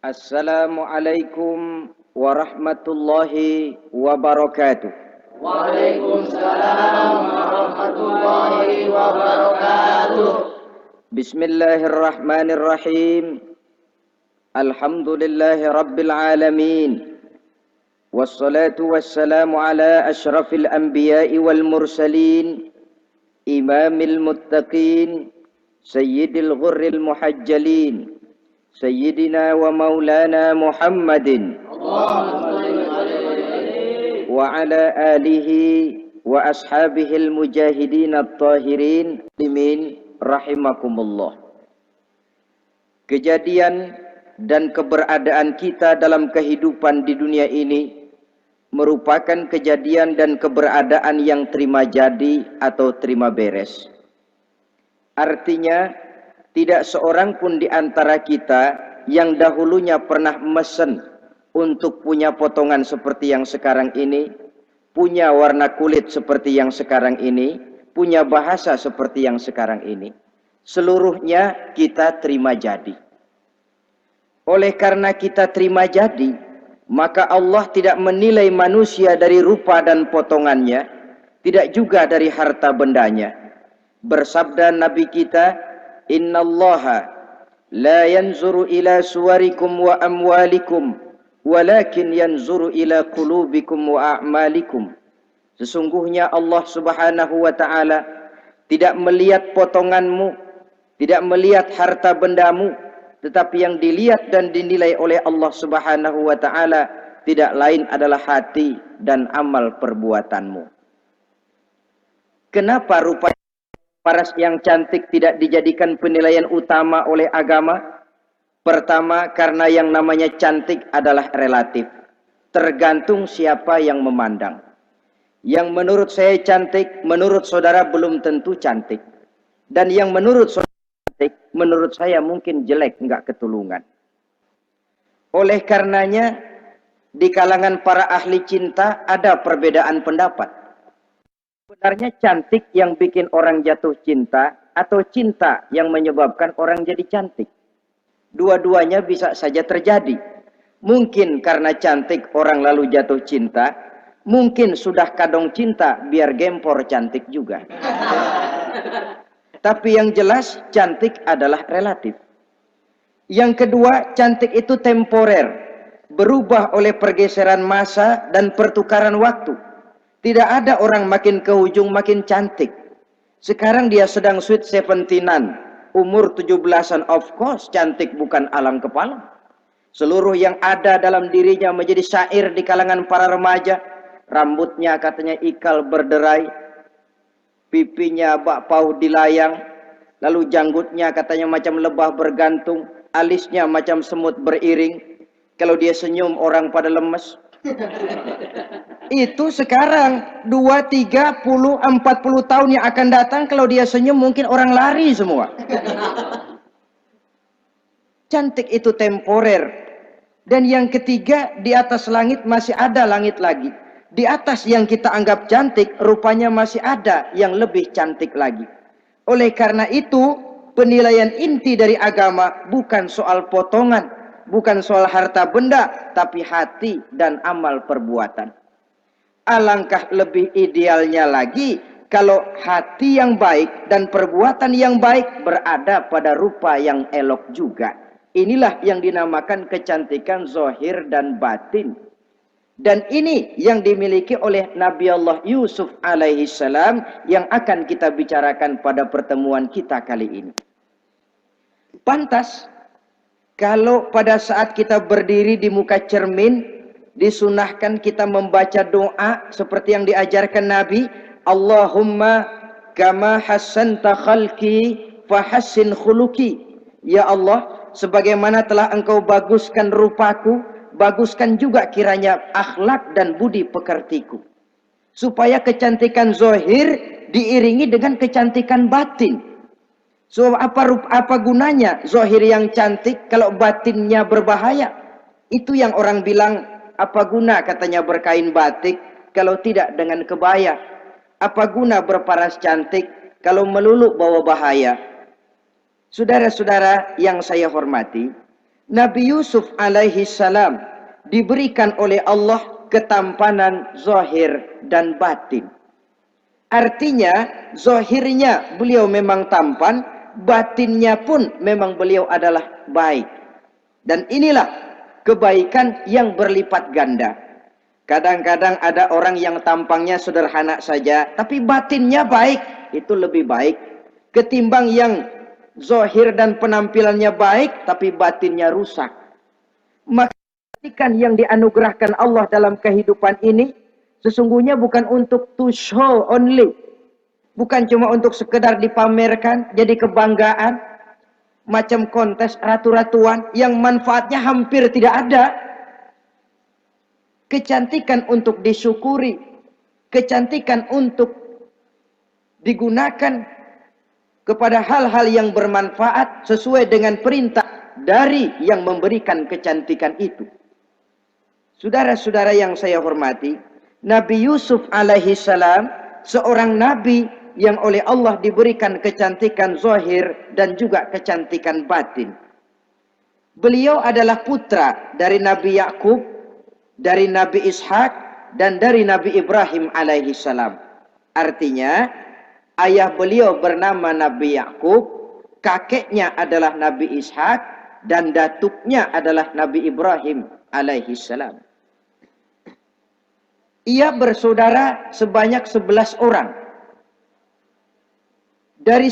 Assalamualaikum warahmatullahi wabarakatuh. Waalaikumsalam warahmatullahi wabarakatuh. Bismillahirrahmanirrahim. Alhamdulillahi rabbil alamin. Wassalatu wassalamu ala ashrafil anbiya'i wal mursalin, imamil muttaqin, sayyidil ghurril muhajjalin, sayyidina wa maulana Muhammadin wa ala alihi wa ashabihil mujahidin at-tahirin limin rahimakumullah. Kejadian dan keberadaan kita dalam kehidupan di dunia ini merupakan kejadian dan keberadaan yang terima jadi atau terima beres. Artinya tidak seorang pun di antara kita yang dahulunya pernah mesen untuk punya potongan seperti yang sekarang ini, punya warna kulit seperti yang sekarang ini, punya bahasa seperti yang sekarang ini. Seluruhnya kita terima jadi. Oleh karena kita terima jadi, maka Allah tidak menilai manusia dari rupa dan potongannya, tidak juga dari harta bendanya. Bersabda Nabi kita, "Innallaha la yanzuru ila suwarikum wa amwalikum, walakin yanzuru ila qulubikum wa a'malikum." Sesungguhnya Allah Subhanahu wa taala tidak melihat potonganmu, tidak melihat harta bendamu, tetapi yang dilihat dan dinilai oleh Allah Subhanahu wa taala tidak lain adalah hati dan amal perbuatanmu. Kenapa rupa paras yang cantik tidak dijadikan penilaian utama oleh agama? Pertama, karena yang namanya cantik adalah relatif. Tergantung siapa yang memandang. Yang menurut saya cantik, menurut saudara belum tentu cantik. Dan yang menurut saudara cantik, menurut saya mungkin jelek, enggak ketulungan. Oleh karenanya, di kalangan para ahli cinta ada perbedaan pendapat. Sebenarnya cantik yang bikin orang jatuh cinta atau cinta yang menyebabkan orang jadi cantik? Dua-duanya bisa saja terjadi. Mungkin karena cantik orang lalu jatuh cinta, mungkin sudah kadong cinta biar gempor cantik juga. Tapi yang jelas cantik adalah relatif. Yang kedua, cantik itu temporer, berubah oleh pergeseran masa dan pertukaran waktu. Tidak ada orang makin ke ujung makin cantik. Sekarang dia sedang sweet 17-an, umur 17-an, of course cantik bukan alang kepala. Seluruh yang ada dalam dirinya menjadi syair di kalangan para remaja. Rambutnya katanya ikal berderai, pipinya bak pauh dilayang, lalu janggutnya katanya macam lebah bergantung, alisnya macam semut beriring. Kalau dia senyum orang pada lemes. Itu sekarang 2, 30, 40 tahun yang akan datang kalau dia senyum mungkin orang lari semua. Cantik itu temporer. Dan yang ketiga, di atas langit masih ada langit lagi. Di atas yang kita anggap cantik, rupanya masih ada yang lebih cantik lagi. Oleh karena itu, penilaian inti dari agama bukan soal potongan, bukan soal harta benda, tapi hati dan amal perbuatan. Alangkah lebih idealnya lagi kalau hati yang baik dan perbuatan yang baik berada pada rupa yang elok juga. Inilah yang dinamakan kecantikan zahir dan batin. Dan ini yang dimiliki oleh Nabi Allah Yusuf alaihi salam yang akan kita bicarakan pada pertemuan kita kali ini. Pantas kalau pada saat kita berdiri di muka cermin, disunahkan kita membaca doa seperti yang diajarkan Nabi, Allahumma kama hassanta khalqi fahassin khuluqi. Ya Allah, sebagaimana telah engkau baguskan rupaku, baguskan juga kiranya akhlak dan budi pekertiku. Supaya kecantikan zahir diiringi dengan kecantikan batin. So apa gunanya zahir yang cantik kalau batinnya berbahaya? Itu yang orang bilang, apa guna katanya berkain batik kalau tidak dengan kebaya? Apa guna berparas cantik kalau melulu bawa bahaya? Saudara-saudara yang saya hormati, Nabi Yusuf alaihi salam diberikan oleh Allah ketampanan zahir dan batin. Artinya zahirnya beliau memang tampan, batinnya pun memang beliau adalah baik. Dan inilah kebaikan yang berlipat ganda. Kadang-kadang ada orang yang tampangnya sederhana saja, tapi batinnya baik. Itu lebih baik ketimbang yang zahir dan penampilannya baik, tapi batinnya rusak. Maka kebaikan yang dianugerahkan Allah dalam kehidupan ini sesungguhnya bukan untuk to show only. Bukan cuma untuk sekedar dipamerkan, jadi kebanggaan. Macam kontes ratu-ratuan yang manfaatnya hampir tidak ada. Kecantikan untuk disyukuri, kecantikan untuk digunakan kepada hal-hal yang bermanfaat sesuai dengan perintah dari yang memberikan kecantikan itu. Saudara-saudara yang saya hormati, Nabi Yusuf alaihi salam seorang nabi yang oleh Allah diberikan kecantikan zahir dan juga kecantikan batin. Beliau adalah putra dari Nabi Yakub, dari Nabi Ishak, dan dari Nabi Ibrahim alaihi salam. Artinya, ayah beliau bernama Nabi Yakub, kakeknya adalah Nabi Ishak, dan datuknya adalah Nabi Ibrahim alaihi salam. Ia bersaudara sebanyak 11 orang. Dari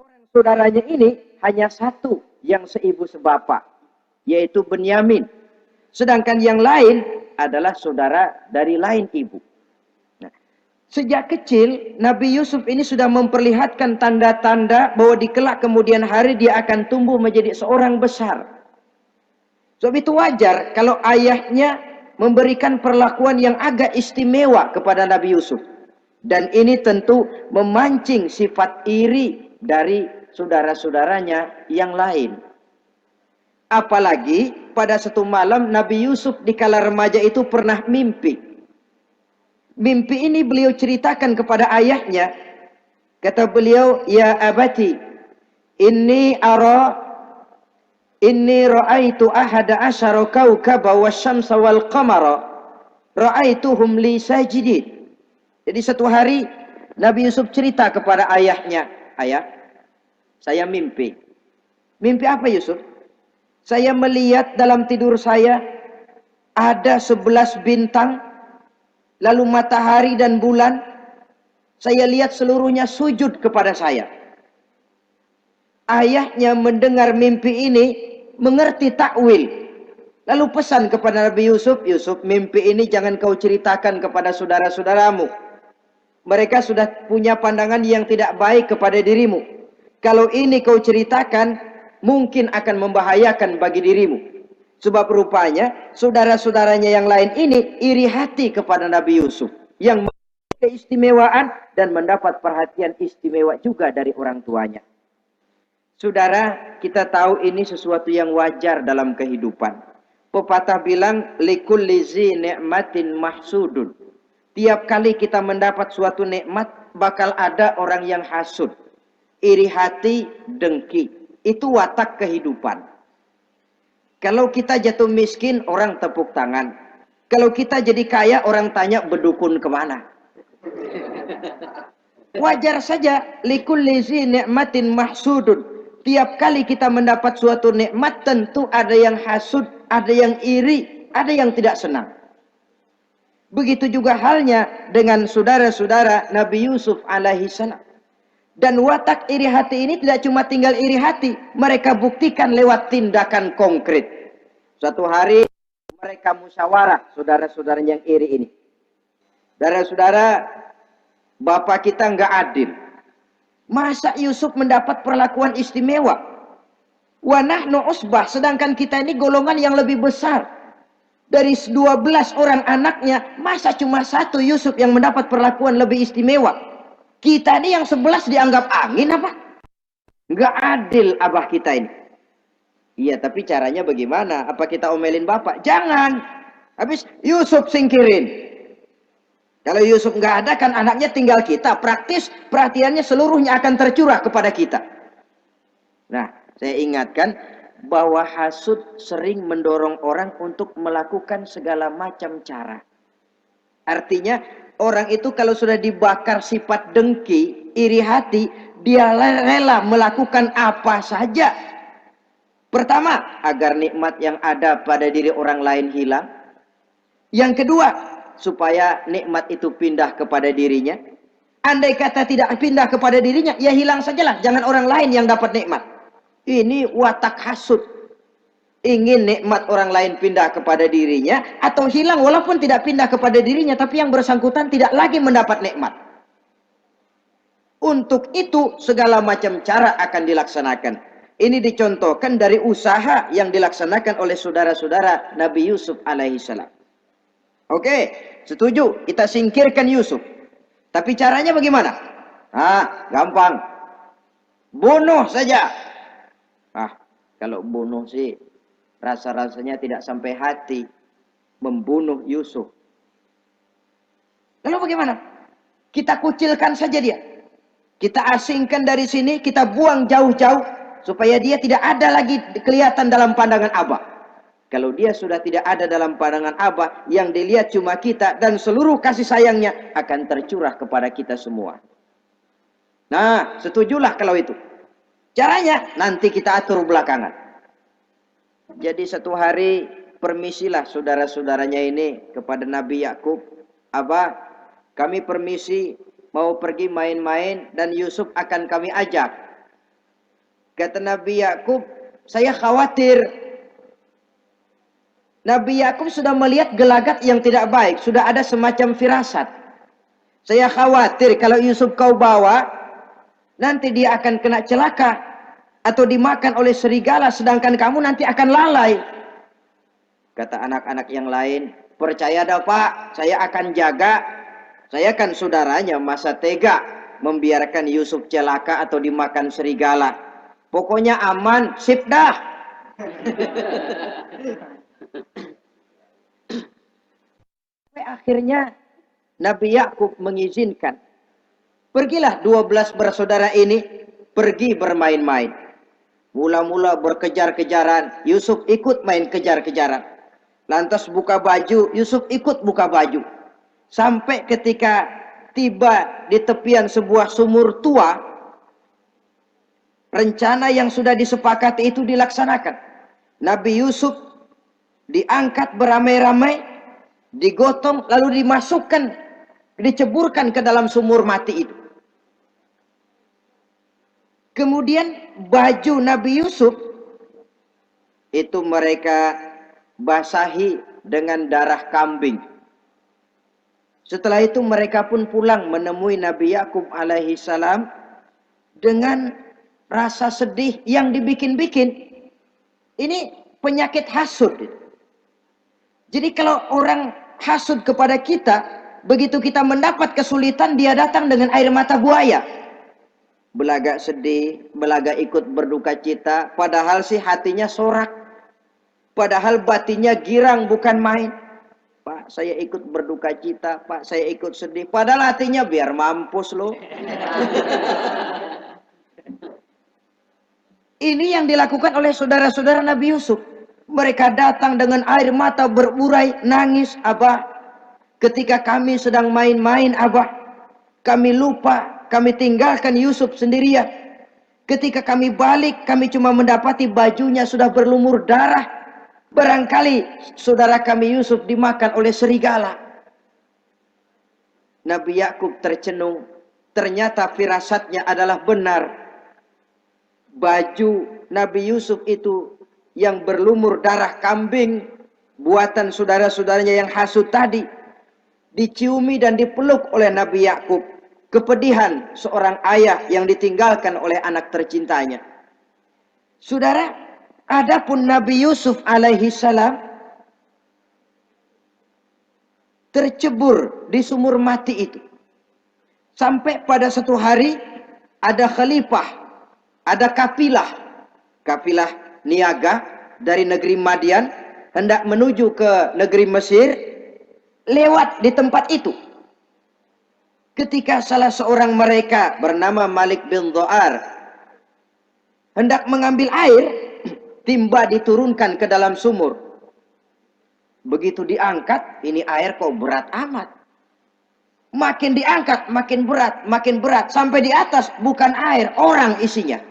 orang saudaranya ini hanya satu yang seibu sebapak, yaitu Benyamin. Sedangkan yang lain adalah saudara dari lain ibu. Nah, sejak kecil Nabi Yusuf ini sudah memperlihatkan tanda-tanda bahwa di kelak kemudian hari dia akan tumbuh menjadi seorang besar. Sebab itu wajar kalau ayahnya memberikan perlakuan yang agak istimewa kepada Nabi Yusuf. Dan ini tentu memancing sifat iri dari saudara-saudaranya yang lain. Apalagi pada satu malam Nabi Yusuf di kala remaja itu pernah mimpi. Mimpi ini beliau ceritakan kepada ayahnya. Kata beliau, "Ya abati, inni ra'aitu ahada asyara kawkaba wasyamsa wal qamara ra'aituhum li sajidin." Jadi satu hari Nabi Yusuf cerita kepada ayahnya, "Ayah, saya mimpi." Mimpi apa Yusuf? "Saya melihat dalam tidur saya ada 11 bintang, lalu matahari dan bulan. Saya lihat seluruhnya sujud kepada saya." Ayahnya mendengar mimpi ini, mengerti takwil. Lalu pesan kepada Nabi Yusuf, "Yusuf, mimpi ini jangan kau ceritakan kepada saudara-saudaramu. Mereka sudah punya pandangan yang tidak baik kepada dirimu. Kalau ini kau ceritakan, mungkin akan membahayakan bagi dirimu." Sebab rupanya saudara-saudaranya yang lain ini iri hati kepada Nabi Yusuf yang memiliki keistimewaan dan mendapat perhatian istimewa juga dari orang tuanya. Saudara, kita tahu ini sesuatu yang wajar dalam kehidupan. Pepatah bilang, likulli zi ni'matin mahsudun. Tiap kali kita mendapat suatu nikmat, bakal ada orang yang hasud, iri hati, dengki. Itu watak kehidupan. Kalau kita jatuh miskin, orang tepuk tangan. Kalau kita jadi kaya, orang tanya berdukun kemana. Wajar saja, likulli zi ni'matin mahsudun. Tiap kali kita mendapat suatu nikmat, tentu ada yang hasud, ada yang iri, ada yang tidak senang. Begitu juga halnya dengan saudara-saudara Nabi Yusuf alaihi salam. Dan watak iri hati ini tidak cuma tinggal iri hati, mereka buktikan lewat tindakan konkret. Suatu hari mereka musyawarah, saudara-saudara yang iri ini. Saudara-saudara, bapak kita nggak adil. Masa Yusuf mendapat perlakuan istimewa? Wa nahnu usbah, sedangkan kita ini golongan yang lebih besar. Dari 12 orang anaknya, masa cuma satu Yusuf yang mendapat perlakuan lebih istimewa? Kita ini yang 11 dianggap angin apa? Nggak adil abah kita ini. Iya, tapi caranya bagaimana? Apa kita omelin bapak? Jangan. Habis Yusuf singkirin. Kalau Yusuf nggak ada, kan anaknya tinggal kita. Praktis perhatiannya seluruhnya akan tercurah kepada kita. Nah, saya ingatkan, bahwa hasud sering mendorong orang untuk melakukan segala macam cara. Artinya orang itu kalau sudah dibakar sifat dengki, iri hati, dia rela melakukan apa saja. Pertama, agar nikmat yang ada pada diri orang lain hilang. Yang kedua, supaya nikmat itu pindah kepada dirinya. Andai kata tidak pindah kepada dirinya, ya hilang sajalah. Jangan orang lain yang dapat nikmat. Ini watak hasud. Ingin nikmat orang lain pindah kepada dirinya, atau hilang walaupun tidak pindah kepada dirinya, tapi yang bersangkutan tidak lagi mendapat nikmat. Untuk itu segala macam cara akan dilaksanakan. Ini dicontohkan dari usaha yang dilaksanakan oleh saudara-saudara Nabi Yusuf alaihissalam. Oke, setuju, kita singkirkan Yusuf. Tapi caranya bagaimana? Gampang. Bunuh saja. Kalau bunuh sih rasa-rasanya tidak sampai hati membunuh Yusuf. Lalu bagaimana? Kita kucilkan saja dia. Kita asingkan dari sini, kita buang jauh-jauh supaya dia tidak ada lagi kelihatan dalam pandangan Abah. Kalau dia sudah tidak ada dalam pandangan Abah, yang dilihat cuma kita dan seluruh kasih sayangnya akan tercurah kepada kita semua. Nah, setujulah kalau itu. Caranya nanti kita atur belakangan. Jadi satu hari permisilah saudara-saudaranya ini kepada Nabi Yakub. Abah, kami permisi mau pergi main-main dan Yusuf akan kami ajak. Kata Nabi Yakub, saya khawatir. Nabi Yakub sudah melihat gelagat yang tidak baik, sudah ada semacam firasat. Saya khawatir kalau Yusuf kau bawa, nanti dia akan kena celaka atau dimakan oleh serigala, sedangkan kamu nanti akan lalai. Kata anak-anak yang lain, percaya dah Pak, saya akan jaga. Saya kan saudaranya, masa tega membiarkan Yusuf celaka atau dimakan serigala. Pokoknya aman, sip dah. Akhirnya Nabi Yakub mengizinkan. Pergilah 12 bersaudara ini pergi bermain-main. Mula-mula berkejar-kejaran, Yusuf ikut main kejar-kejaran. Lantas buka baju, Yusuf ikut buka baju. Sampai ketika tiba di tepian sebuah sumur tua, rencana yang sudah disepakati itu dilaksanakan. Nabi Yusuf diangkat beramai-ramai, digotong, lalu dimasukkan, diceburkan ke dalam sumur mati itu. Kemudian baju Nabi Yusuf itu mereka basahi dengan darah kambing. Setelah itu mereka pun pulang menemui Nabi Yakub alaihi salam dengan rasa sedih yang dibikin-bikin. Ini penyakit hasud. Jadi kalau orang hasud kepada kita, begitu kita mendapat kesulitan, dia datang dengan air mata buaya. Belagak sedih, belagak ikut berduka cita, padahal sih hatinya sorak. Padahal batinnya girang bukan main. Pak, saya ikut berduka cita, Pak, saya ikut sedih. Padahal hatinya biar mampus loh. Ini yang dilakukan oleh saudara-saudara Nabi Yusuf. Mereka datang dengan air mata berurai, nangis, Abah. Ketika kami sedang main-main, Abah, kami lupa. Kami tinggalkan Yusuf sendirian. Ketika kami balik, kami cuma mendapati bajunya sudah berlumur darah. Barangkali saudara kami Yusuf dimakan oleh serigala. Nabi Yakub tercenung. Ternyata firasatnya adalah benar. Baju Nabi Yusuf itu yang berlumur darah kambing, buatan saudara-saudaranya yang hasud tadi, diciumi dan dipeluk oleh Nabi Yakub. Kepedihan seorang ayah yang ditinggalkan oleh anak tercintanya. Saudara, adapun Nabi Yusuf alaihi salam tercebur di sumur mati itu. Sampai pada satu hari ada khalifah, ada kafilah niaga dari negeri Madian hendak menuju ke negeri Mesir, lewat di tempat itu. Ketika salah seorang mereka bernama Malik bin Dho'ar hendak mengambil air, timba diturunkan ke dalam sumur. Begitu diangkat, ini air kok berat amat. Makin diangkat, makin berat. Sampai di atas bukan air, orang isinya.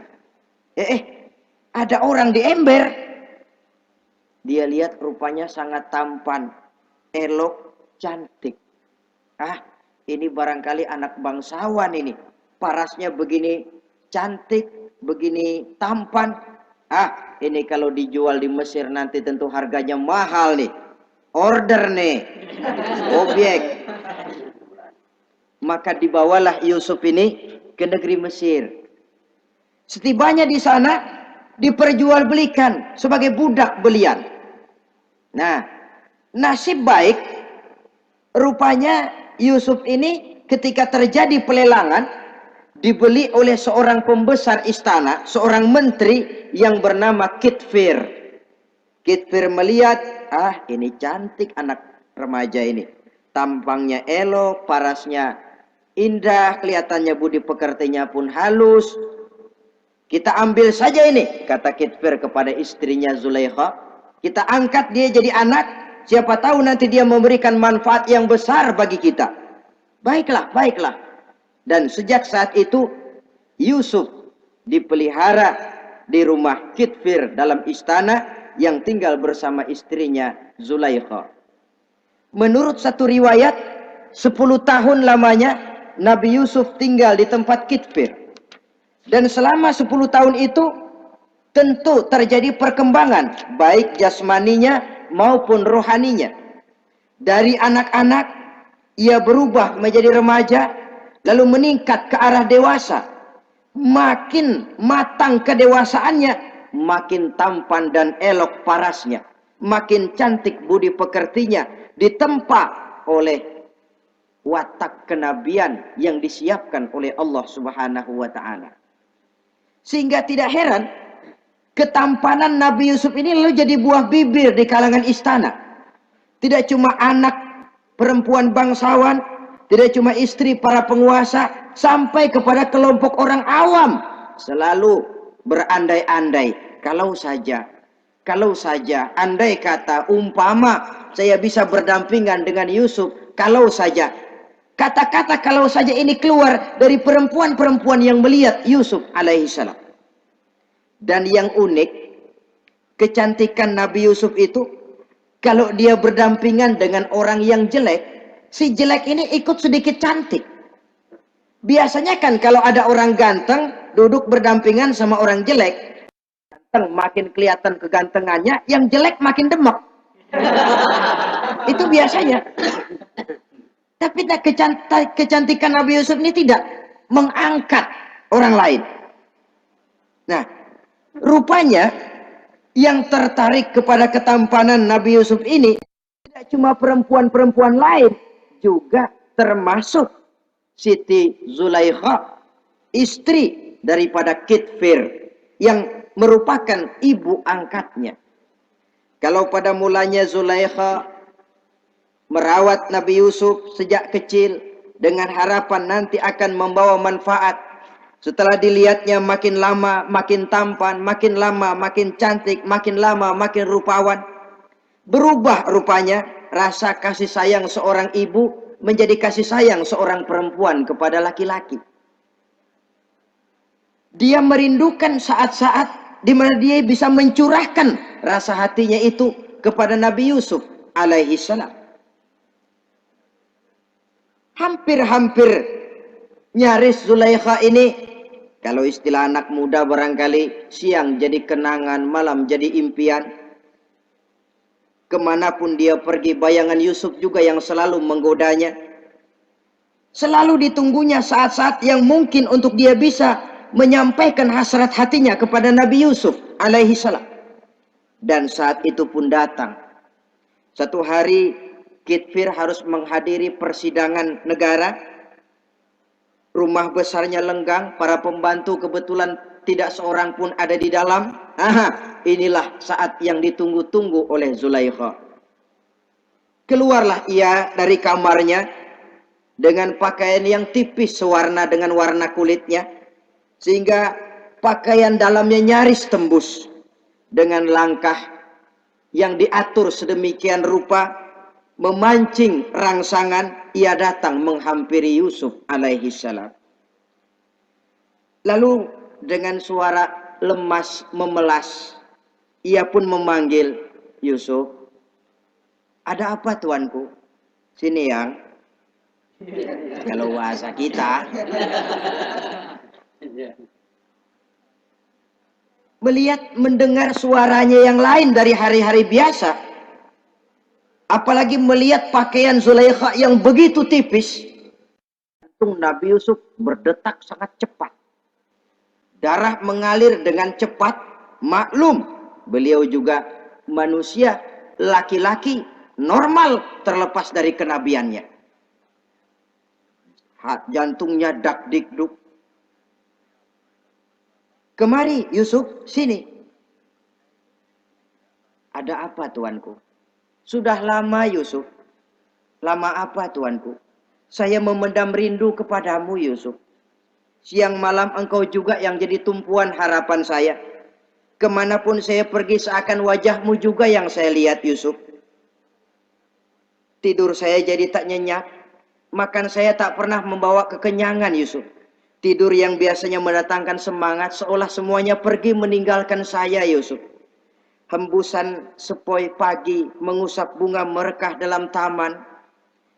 Ada orang di ember. Dia lihat rupanya sangat tampan, elok, cantik. Ini barangkali anak bangsawan ini. Parasnya begini cantik, begini tampan. Ini kalau dijual di Mesir nanti tentu harganya mahal nih. Order nih, objek. Maka dibawalah Yusuf ini ke negeri Mesir. Setibanya di sana diperjualbelikan sebagai budak belian. Nah, nasib baik rupanya Yusuf ini ketika terjadi pelelangan dibeli oleh seorang pembesar istana, seorang menteri yang bernama Kitfir. Kitfir melihat, ini cantik anak remaja ini. Tampangnya elok, parasnya indah, kelihatannya budi pekertinya pun halus. Kita ambil saja ini, kata Kitfir kepada istrinya Zulaikha. Kita angkat dia jadi anak, siapa tahu nanti dia memberikan manfaat yang besar bagi kita. Baiklah, baiklah. Dan sejak saat itu, Yusuf dipelihara di rumah Kitfir dalam istana yang tinggal bersama istrinya Zulaikha. Menurut satu riwayat, 10 tahun lamanya Nabi Yusuf tinggal di tempat Kitfir. Dan selama 10 tahun itu tentu terjadi perkembangan baik jasmaninya maupun rohaninya. Dari anak-anak ia berubah menjadi remaja, lalu meningkat ke arah dewasa. Makin matang kedewasaannya, makin tampan dan elok parasnya, makin cantik budi pekertinya, ditempa oleh watak kenabian yang disiapkan oleh Allah Subhanahu wa taala. Sehingga tidak heran ketampanan Nabi Yusuf ini lalu jadi buah bibir di kalangan istana. Tidak cuma anak perempuan bangsawan, tidak cuma istri para penguasa, sampai kepada kelompok orang awam selalu berandai-andai, kalau saja andai kata umpama saya bisa berdampingan dengan Yusuf, kalau saja, kata-kata kalau saja ini keluar dari perempuan-perempuan yang melihat Yusuf alaihissalam. Dan yang unik, kecantikan Nabi Yusuf itu, kalau dia berdampingan dengan orang yang jelek, si jelek ini ikut sedikit cantik. Biasanya kan kalau ada orang ganteng duduk berdampingan sama orang jelek, ganteng makin kelihatan kegantengannya, yang jelek makin demek. Itu biasanya. Tapi kecantikan Nabi Yusuf ini tidak mengangkat orang lain. Nah, rupanya yang tertarik kepada ketampanan Nabi Yusuf ini tidak cuma perempuan-perempuan lain, juga termasuk Siti Zulaikha, istri daripada Kitfir, yang merupakan ibu angkatnya. Kalau pada mulanya Zulaikha merawat Nabi Yusuf sejak kecil dengan harapan nanti akan membawa manfaat, setelah dilihatnya makin lama makin tampan, makin lama makin cantik, makin lama makin rupawan, berubah rupanya rasa kasih sayang seorang ibu menjadi kasih sayang seorang perempuan kepada laki-laki. Dia merindukan saat-saat di mana dia bisa mencurahkan rasa hatinya itu kepada Nabi Yusuf alaihi salam. Hampir-hampir nyaris Zulaikha ini, kalau istilah anak muda barangkali, siang jadi kenangan, malam jadi impian. Kemanapun dia pergi, bayangan Yusuf juga yang selalu menggodanya. Selalu ditunggunya saat-saat yang mungkin untuk dia bisa menyampaikan hasrat hatinya kepada Nabi Yusuf alaihi salam. Dan saat itu pun datang. Satu hari Kitfir harus menghadiri persidangan negara. Rumah besarnya lenggang, para pembantu kebetulan tidak seorang pun ada di dalam. Inilah saat yang ditunggu-tunggu oleh Zulaikha. Keluarlah ia dari kamarnya dengan pakaian yang tipis sewarna dengan warna kulitnya, sehingga pakaian dalamnya nyaris tembus. dengan langkah yang diatur sedemikian rupa, memancing rangsangan, ia datang menghampiri Yusuf alaihi salam. Lalu dengan suara lemas memelas, ia pun memanggil Yusuf. Ada apa tuanku? Sini yang. Kalau bahasa kita. Melihat mendengar suaranya yang lain dari hari-hari biasa. Apalagi melihat pakaian Zulaikha yang begitu tipis. Jantung Nabi Yusuf berdetak sangat cepat. Darah mengalir dengan cepat. Maklum, beliau juga manusia, laki-laki, normal terlepas dari kenabiannya. Jantungnya dak-dik-duk. Kemari Yusuf, sini. Ada apa tuanku? Sudah lama Yusuf. Lama apa tuanku? Saya memendam rindu kepadamu Yusuf. Siang malam engkau juga yang jadi tumpuan harapan saya. Kemanapun saya pergi seakan wajahmu juga yang saya lihat Yusuf. Tidur saya jadi tak nyenyak. Makan saya tak pernah membawa kekenyangan Yusuf. Tidur yang biasanya mendatangkan semangat seolah semuanya pergi meninggalkan saya Yusuf. Hembusan sepoi pagi mengusap bunga merekah dalam taman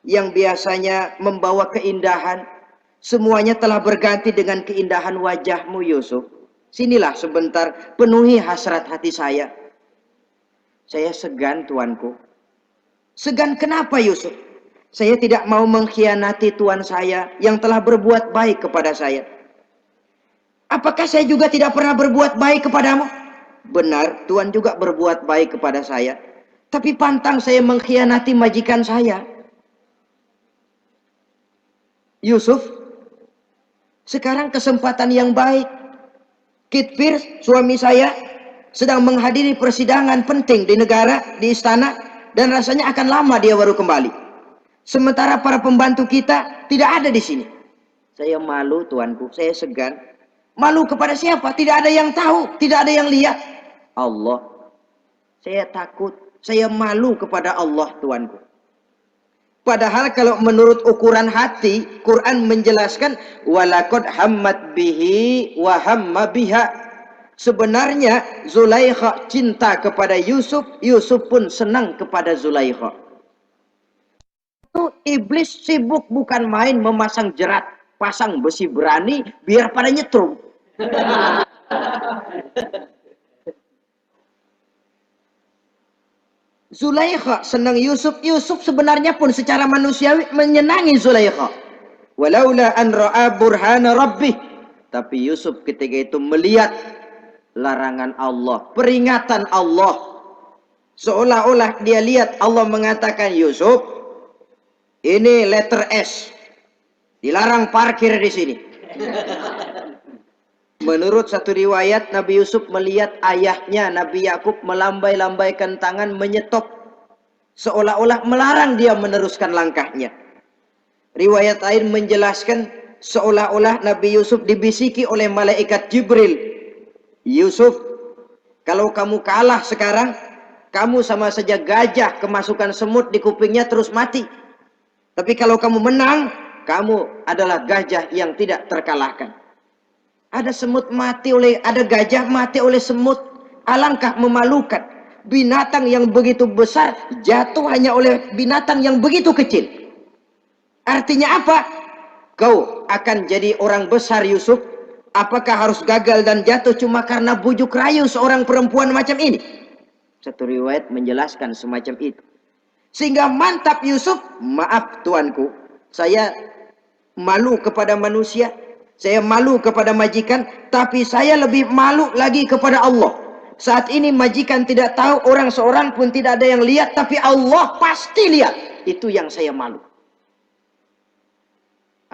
yang biasanya membawa keindahan, semuanya telah berganti dengan keindahan wajahmu Yusuf. Sinilah sebentar, penuhi hasrat hati saya. Saya segan tuanku. Segan kenapa Yusuf? Saya tidak mau mengkhianati Tuhan saya yang telah berbuat baik kepada saya. Apakah saya juga tidak pernah berbuat baik kepadamu? Benar, Tuhan juga berbuat baik kepada saya. Tapi pantang saya mengkhianati majikan saya. Yusuf, sekarang kesempatan yang baik. Kitfir, suami saya, sedang menghadiri persidangan penting di negara, di istana, dan rasanya akan lama dia baru kembali. Sementara para pembantu kita tidak ada di sini. Saya malu tuanku, saya segan. Malu kepada siapa? Tidak ada yang tahu, tidak ada yang lihat. Allah. Saya takut, saya malu kepada Allah tuanku. Padahal kalau menurut ukuran hati, Quran menjelaskan walaqad hammat bihi wa hamma biha. Sebenarnya Zulaikha cinta kepada Yusuf, Yusuf pun senang kepada Zulaikha. Iblis sibuk bukan main memasang jerat, pasang besi berani biar pada nyetrum. Zulaikha senang Yusuf, Yusuf sebenarnya pun secara manusiawi menyenangi Zulaikha. Walaula an ra'a burhana rabbih. Tapi Yusuf ketika itu melihat larangan Allah, peringatan Allah. Seolah-olah dia lihat Allah mengatakan, Yusuf, ini letter S. Dilarang parkir di sini. Menurut satu riwayat, Nabi Yusuf melihat ayahnya, Nabi Yakub, melambai-lambaikan tangan menyetop. Seolah-olah melarang dia meneruskan langkahnya. Riwayat lain menjelaskan, seolah-olah Nabi Yusuf dibisiki oleh malaikat Jibril. Yusuf, kalau kamu kalah sekarang, kamu sama saja gajah kemasukan semut di kupingnya terus mati. Tapi kalau kamu menang, kamu adalah gajah yang tidak terkalahkan. Ada semut mati oleh, ada gajah mati oleh semut. Alangkah memalukan. Binatang yang begitu besar jatuh hanya oleh binatang yang begitu kecil. Artinya apa? Kau akan jadi orang besar Yusuf. Apakah harus gagal dan jatuh cuma karena bujuk rayu seorang perempuan macam ini? Satu riwayat menjelaskan semacam itu. Sehingga mantap Yusuf, maaf tuanku, saya malu kepada manusia, saya malu kepada majikan, tapi saya lebih malu lagi kepada Allah. Saat ini majikan tidak tahu, orang seorang pun tidak ada yang lihat, tapi Allah pasti lihat. Itu yang saya malu.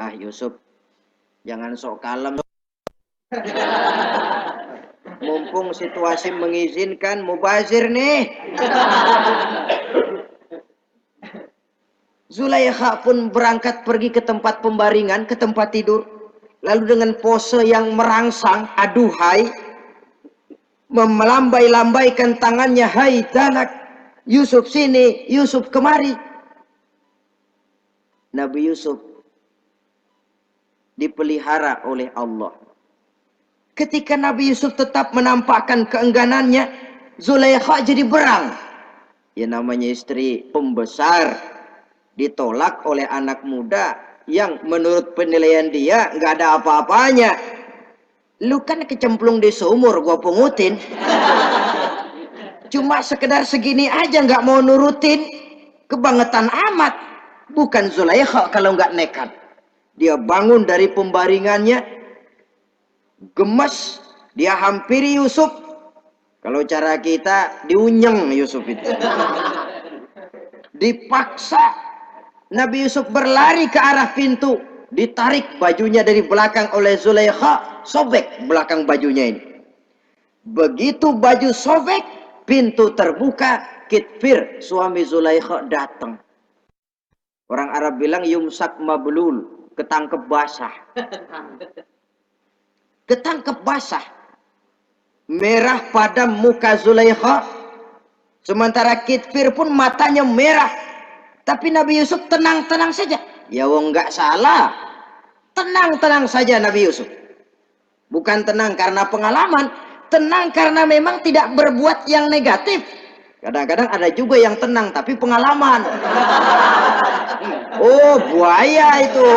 Ah Yusuf, jangan sok kalem. Mumpung situasi mengizinkan, mubazir nih. Zulaikha pun berangkat pergi ke tempat pembaringan, ke tempat tidur. Lalu dengan pose yang merangsang, aduhai, melambai-lambaikan tangannya, hai tanak, Yusuf sini, Yusuf kemari. Nabi Yusuf dipelihara oleh Allah. Ketika Nabi Yusuf tetap menampakkan keengganannya, Zulaikha jadi berang. Ya namanya istri pembesar ditolak oleh anak muda yang menurut penilaian dia nggak ada apa-apanya. Lu kan kecemplung di sumur, gua pungutin. Cuma sekedar segini aja nggak mau nurutin, kebangetan amat. Bukan Zulaikha kalau nggak nekat. Dia bangun dari pembaringannya, gemes, dia hampiri Yusuf. Kalau cara kita diunyeng Yusuf itu. Dipaksa Nabi Yusuf berlari ke arah pintu, ditarik bajunya dari belakang oleh Zulaikha, sobek belakang bajunya ini. Begitu baju sobek, pintu terbuka, Kitfir suami Zulaikha datang. Orang Arab bilang yumsak mablul, ketangkep basah. Ketangkep basah. Merah padam muka Zulaikha, sementara Kitfir pun matanya merah. Tapi Nabi Yusuf tenang-tenang saja. Ya wong nggak salah. Tenang-tenang saja Nabi Yusuf. Bukan tenang karena pengalaman, tenang karena memang tidak berbuat yang negatif. Kadang-kadang ada juga yang tenang tapi pengalaman. Oh, buaya itu.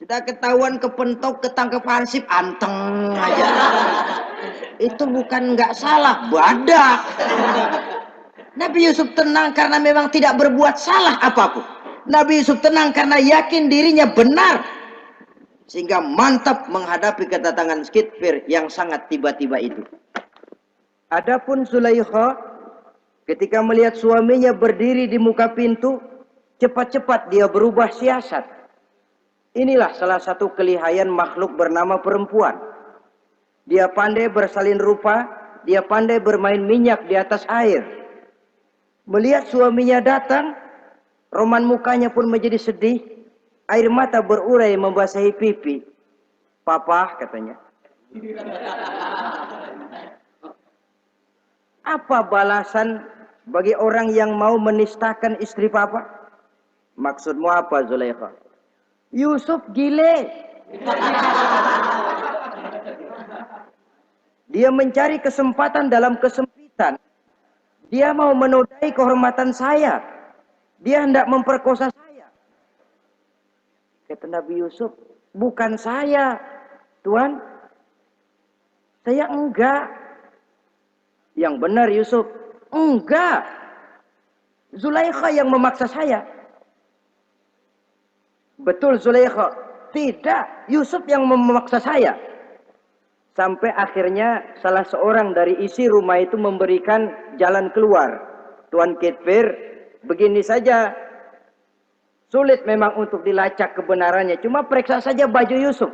Sudah ketahuan kepentok, ketangkep hansip, anteng aja. Itu bukan nggak salah, badak. Nabi Yusuf tenang karena memang tidak berbuat salah apapun. Nabi Yusuf tenang karena yakin dirinya benar. Sehingga mantap menghadapi kedatangan Kitfir yang sangat tiba-tiba itu. Adapun Zulaikha, ketika melihat suaminya berdiri di muka pintu, cepat-cepat dia berubah siasat. Inilah salah satu kelihayan makhluk bernama perempuan. Dia pandai bersalin rupa, dia pandai bermain minyak di atas air. Melihat suaminya datang, roman mukanya pun menjadi sedih, air mata berurai membasahi pipi. Papa, katanya. Apa balasan bagi orang yang mau menistakan istri papa? Maksudmu apa, Zulaikha? Yusuf gile. Dia mencari kesempatan dalam kesempitan. Dia mau menodai kehormatan saya. Dia hendak memperkosa saya. Kata Nabi Yusuf, bukan saya, Tuan. Saya enggak. Yang benar Yusuf, enggak. Zulaikha yang memaksa saya. Betul Zulaikha, tidak. Yusuf yang memaksa saya. Sampai akhirnya salah seorang dari isi rumah itu memberikan jalan keluar. Tuan Kitfir, begini saja. Sulit memang untuk dilacak kebenarannya. Cuma periksa saja baju Yusuf.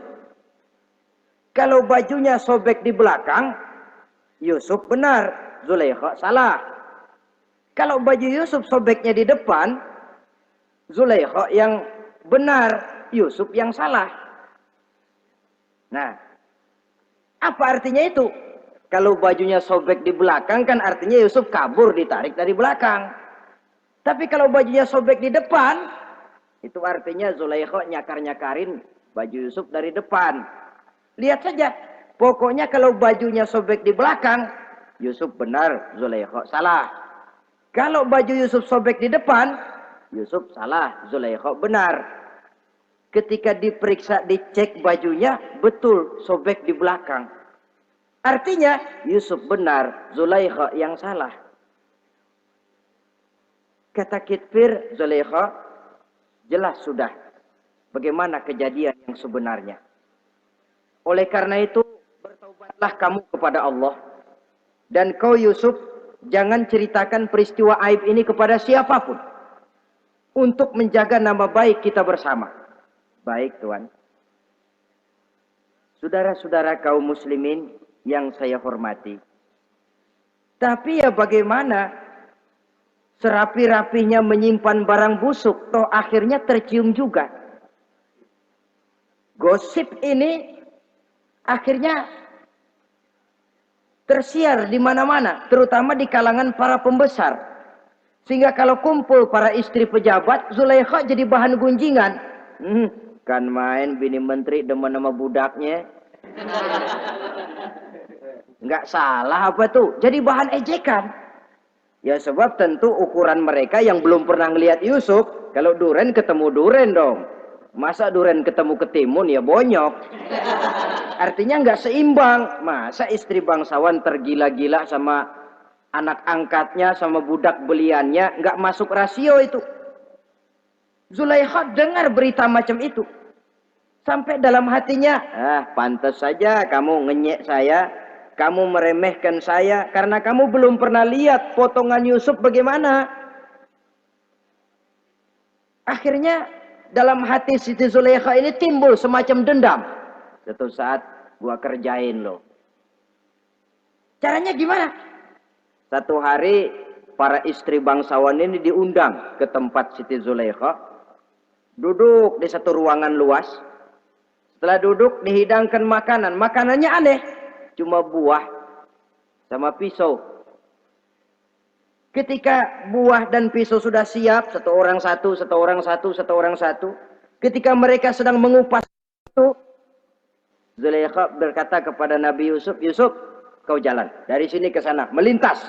Kalau bajunya sobek di belakang, Yusuf benar, Zulaikha salah. Kalau baju Yusuf sobeknya di depan, Zulaikha yang benar, Yusuf yang salah. Nah, apa artinya itu? Kalau bajunya sobek di belakang kan artinya Yusuf kabur ditarik dari belakang. Tapi kalau bajunya sobek di depan, itu artinya Zulaikha nyakar-nyakarin baju Yusuf dari depan. Lihat saja, pokoknya kalau bajunya sobek di belakang, Yusuf benar, Zulaikha salah. Kalau baju Yusuf sobek di depan, Yusuf salah, Zulaikha benar. Ketika diperiksa, dicek bajunya, betul sobek di belakang. Artinya Yusuf benar, Zulaikha yang salah. Kata Kitfir, Zulaikha, jelas sudah bagaimana kejadian yang sebenarnya. Oleh karena itu, bertaubatlah kamu kepada Allah. Dan kau Yusuf, jangan ceritakan peristiwa aib ini kepada siapapun. Untuk menjaga nama baik kita bersama. Baik Tuan. Saudara-saudara kaum muslimin yang saya hormati. Tapi ya bagaimana? Serapi-rapinya menyimpan barang busuk, toh akhirnya tercium juga. Gosip ini Akhirnya tersiar di mana-mana, terutama di kalangan para pembesar. Sehingga kalau kumpul para istri pejabat, Zulaikha jadi bahan gunjingan. Kan main bini menteri demen sama budaknya. Nggak salah apa tuh? Jadi bahan ejekan. Ya sebab tentu ukuran mereka yang belum pernah ngelihat Yusuf, kalau duren ketemu duren dong. Masa duren ketemu ketimun ya bonyok. Artinya nggak seimbang. Masa istri bangsawan tergila-gila sama anak angkatnya, sama budak beliannya, nggak masuk rasio itu. Zulaikha dengar berita macam itu. Sampai dalam hatinya, pantas saja kamu ngenyek saya, kamu meremehkan saya, karena kamu belum pernah lihat potongan Yusuf bagaimana. Akhirnya dalam hati Siti Zulaikha ini timbul semacam dendam. Suatu saat gua kerjain lo. Caranya gimana? Satu hari para istri bangsawan ini diundang ke tempat Siti Zulaikha. Duduk di satu ruangan luas. Setelah duduk dihidangkan makanan. Makanannya aneh. Cuma buah sama pisau. Ketika buah dan pisau sudah siap, satu orang satu. Ketika mereka sedang mengupas itu, Zulaikha berkata kepada Nabi Yusuf, Yusuf, kau jalan dari sini ke sana, melintas.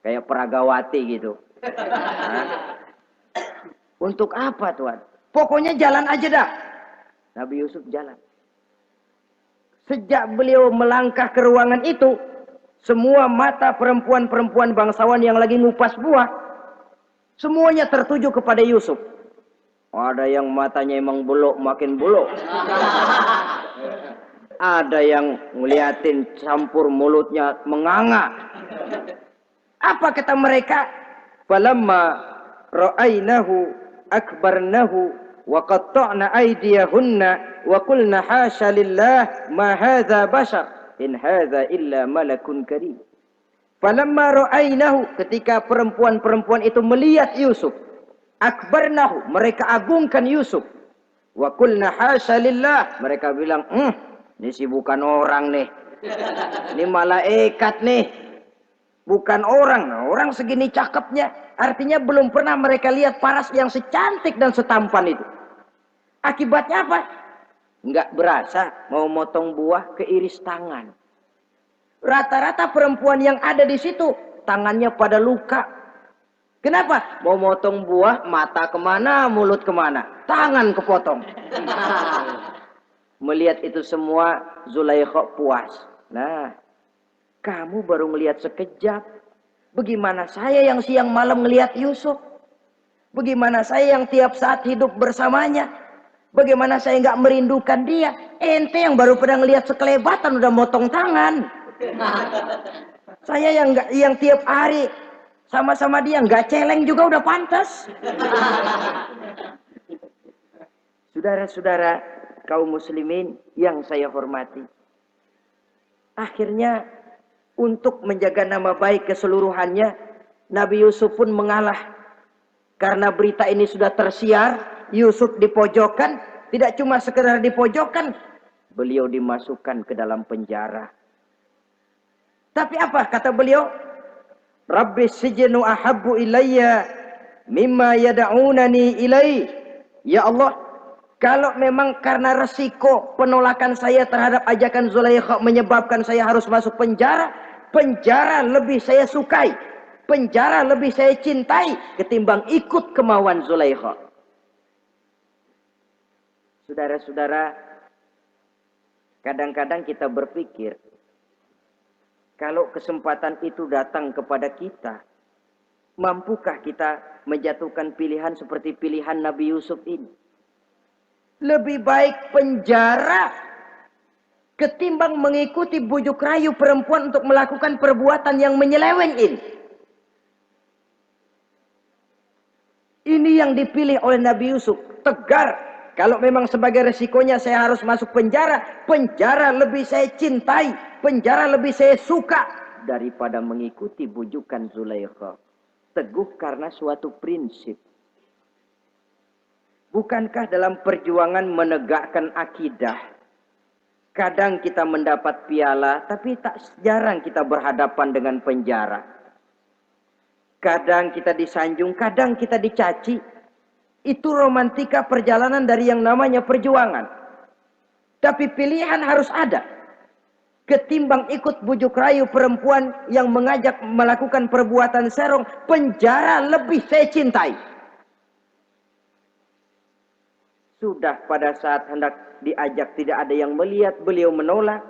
Kayak peragawati gitu. Untuk apa Tuhan? Pokoknya jalan aja dah. Nabi Yusuf jalan. Sejak beliau melangkah ke ruangan itu, semua mata perempuan-perempuan bangsawan yang lagi ngupas buah, semuanya tertuju kepada Yusuf. Ada yang matanya emang belok, makin belok. Ada yang ngeliatin campur mulutnya menganga. Apa kata mereka? Falamma ra'ainahu akbarnahu wa qatta'na aydiyahunna wa qulna hasya lillah ma hadza bashar in hadza illa malakun karim. Falamma ra'ainahu, ketika perempuan-perempuan itu melihat Yusuf, akbarnahu, mereka agungkan Yusuf. Wa qulna hasya lillah, mereka bilang, ini sih bukan orang nih. Ini malaikat nih. Bukan orang. Nah, orang segini cakepnya. Artinya belum pernah mereka lihat paras yang secantik dan setampan itu. Akibatnya apa? Nggak berasa mau motong buah keiris tangan. Rata-rata perempuan yang ada di situ tangannya pada luka. Kenapa? Mau motong buah, mata kemana, mulut kemana, tangan kepotong. Melihat itu semua, Zulaikha puas. Nah, kamu baru ngelihat sekejap. Bagaimana saya yang siang malam ngelihat Yusuf? Bagaimana saya yang tiap saat hidup bersamanya? Bagaimana saya nggak merindukan dia? Ente yang baru pernah ngelihat sekelebatan udah motong tangan. Saya yang tiap hari sama-sama dia nggak celeng juga udah pantas. Saudara-saudara kaum muslimin yang saya hormati. Akhirnya untuk menjaga nama baik keseluruhannya, Nabi Yusuf pun mengalah. Karena berita ini sudah tersiar, Yusuf dipojokkan, tidak cuma sekedar dipojokkan, beliau dimasukkan ke dalam penjara. Tapi apa kata beliau? Rabbis sijnu ahabbu ilayya mimma yad'unani ilai. Ya Allah, kalau memang karena resiko penolakan saya terhadap ajakan Zulaikha menyebabkan saya harus masuk penjara, penjara lebih saya sukai, penjara lebih saya cintai ketimbang ikut kemauan Zulaikha. Saudara-saudara, kadang-kadang kita berpikir, kalau kesempatan itu datang kepada kita, mampukah kita menjatuhkan pilihan seperti pilihan Nabi Yusuf ini? Lebih baik penjara ketimbang mengikuti bujuk rayu perempuan untuk melakukan perbuatan yang menyeleweng ini. Ini yang dipilih oleh Nabi Yusuf. Tegar. Kalau memang sebagai resikonya saya harus masuk penjara, penjara lebih saya cintai, penjara lebih saya suka daripada mengikuti bujukan Zulaikha. Teguh karena suatu prinsip. Bukankah dalam perjuangan menegakkan akidah, Kadang kita mendapat piala, tapi tak jarang kita berhadapan dengan penjara. Kadang kita disanjung, kadang kita dicaci. Itu romantika perjalanan dari yang namanya perjuangan. Tapi pilihan harus ada. Ketimbang ikut bujuk rayu perempuan yang mengajak melakukan perbuatan serong, penjara lebih saya cintai. Sudah pada saat hendak diajak tidak ada yang melihat, beliau menolak.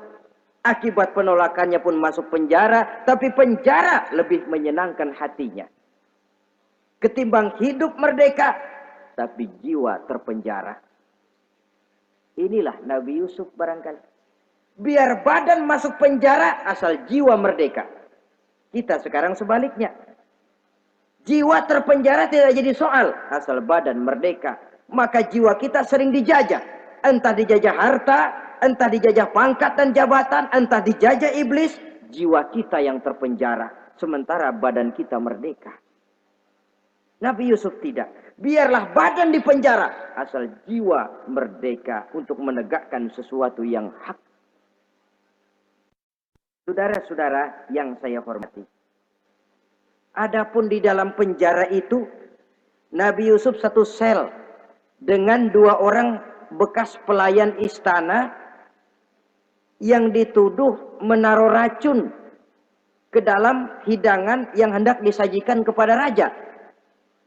Akibat penolakannya pun masuk penjara, tapi penjara lebih menyenangkan hatinya. Ketimbang hidup merdeka, tapi jiwa terpenjara. Inilah Nabi Yusuf barangkali. Biar badan masuk penjara, asal jiwa merdeka. Kita sekarang sebaliknya. Jiwa terpenjara tidak jadi soal, asal badan merdeka. Maka jiwa kita sering dijajah. Entah dijajah harta, entah dijajah pangkat dan jabatan, entah dijajah iblis. Jiwa kita yang terpenjara, sementara badan kita merdeka. Nabi Yusuf tidak. Biarlah badan dipenjara, asal jiwa merdeka untuk menegakkan sesuatu yang hak. Saudara-saudara yang saya hormati. Adapun di dalam penjara itu, Nabi Yusuf satu sel dengan 2 orang bekas pelayan istana yang dituduh menaruh racun ke dalam hidangan yang hendak disajikan kepada raja.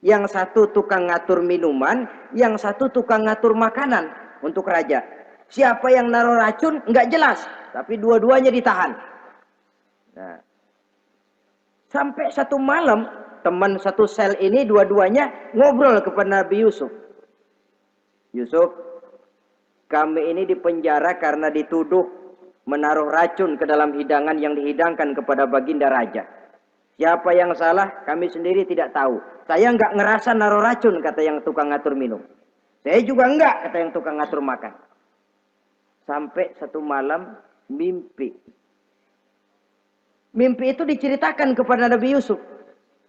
Yang satu tukang ngatur minuman, yang satu tukang ngatur makanan untuk raja. Siapa yang naruh racun nggak jelas, tapi dua-duanya ditahan. Nah, sampai satu malam teman satu sel ini dua-duanya ngobrol kepada Nabi Yusuf. Yusuf, kami ini dipenjara karena dituduh menaruh racun ke dalam hidangan yang dihidangkan kepada baginda raja. Siapa yang salah, kami sendiri tidak tahu. Saya enggak ngerasa naruh racun, kata yang tukang ngatur minum. Saya juga enggak, kata yang tukang ngatur makan. Sampai satu malam mimpi. Mimpi itu diceritakan kepada Nabi Yusuf.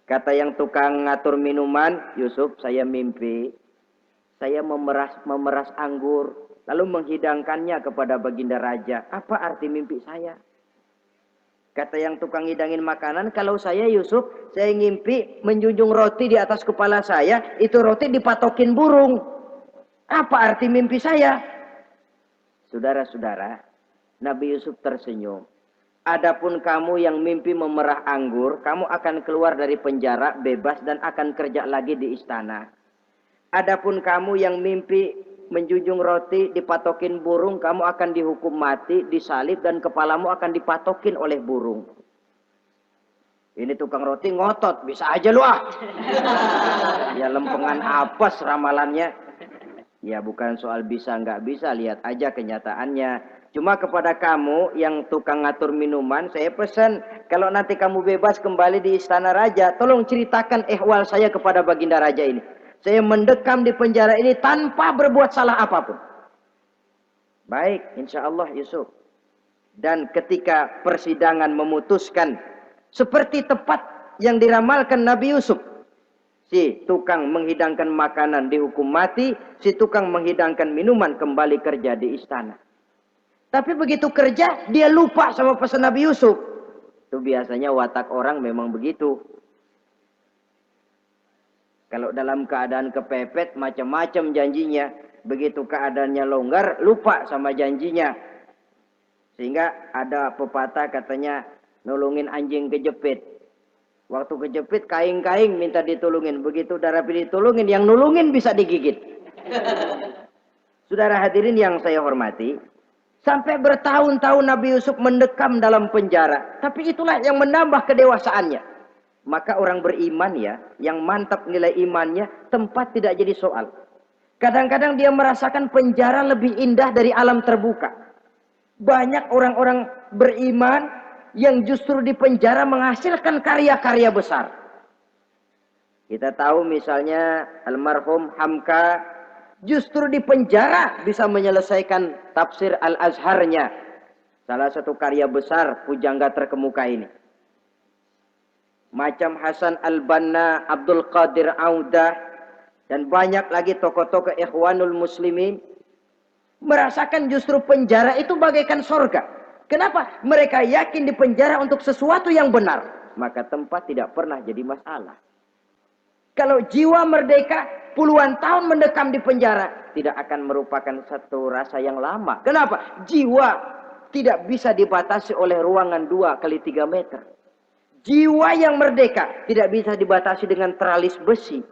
Kata yang tukang ngatur minuman, Yusuf, saya mimpi. Saya memeras anggur, lalu menghidangkannya kepada baginda raja. Apa arti mimpi saya? Kata yang tukang hidangin makanan, kalau saya Yusuf, saya ngimpi menjunjung roti di atas kepala saya, itu roti dipatokin burung. Apa arti mimpi saya? Saudara-saudara, Nabi Yusuf tersenyum. Adapun kamu yang mimpi memerah anggur, kamu akan keluar dari penjara bebas dan akan kerja lagi di istana. Adapun kamu yang mimpi menjunjung roti dipatokin burung, kamu akan dihukum mati, disalib dan kepalamu akan dipatokin oleh burung. Ini tukang roti ngotot, bisa aja lu ah. Ya lempengan apes ramalannya. Ya bukan soal bisa nggak bisa, lihat aja kenyataannya. Cuma kepada kamu yang tukang ngatur minuman, saya pesan kalau nanti kamu bebas kembali di istana raja, tolong ceritakan ihwal saya kepada baginda raja ini. Saya mendekam di penjara ini tanpa berbuat salah apapun. Baik, insya Allah Yusuf. Dan ketika persidangan memutuskan seperti tepat yang diramalkan Nabi Yusuf. Si tukang menghidangkan makanan dihukum mati, si tukang menghidangkan minuman kembali kerja di istana. Tapi begitu kerja, dia lupa sama pesan Nabi Yusuf. Itu biasanya watak orang memang begitu. Kalau dalam keadaan kepepet, macam-macam janjinya. Begitu keadaannya longgar, lupa sama janjinya. Sehingga ada pepatah katanya, nolongin anjing kejepit. Waktu kejepit, kaing-kaing minta ditolongin. Begitu udah rapi ditolongin, yang nolongin bisa digigit. Saudara hadirin yang saya hormati, sampai bertahun-tahun Nabi Yusuf mendekam dalam penjara. Tapi itulah yang menambah kedewasaannya. Maka orang beriman ya, yang mantap nilai imannya, tempat tidak jadi soal. Kadang-kadang dia merasakan penjara lebih indah dari alam terbuka. Banyak orang-orang beriman yang justru di penjara menghasilkan karya-karya besar. Kita tahu misalnya almarhum Hamka justru di penjara bisa menyelesaikan tafsir Al-Azharnya. Salah satu karya besar pujangga terkemuka ini. Macam Hasan Al-Banna, Abdul Qadir Audah, dan banyak lagi tokoh-tokoh Ikhwanul Muslimin. merasakan justru penjara itu bagaikan sorga. Kenapa? Mereka yakin di penjara untuk sesuatu yang benar. Maka tempat tidak pernah jadi masalah. Kalau jiwa merdeka puluhan tahun mendekam di penjara, tidak akan merupakan satu rasa yang lama. Kenapa? Jiwa tidak bisa dibatasi oleh ruangan 2x3 meter. Jiwa yang merdeka tidak bisa dibatasi dengan teralis besi.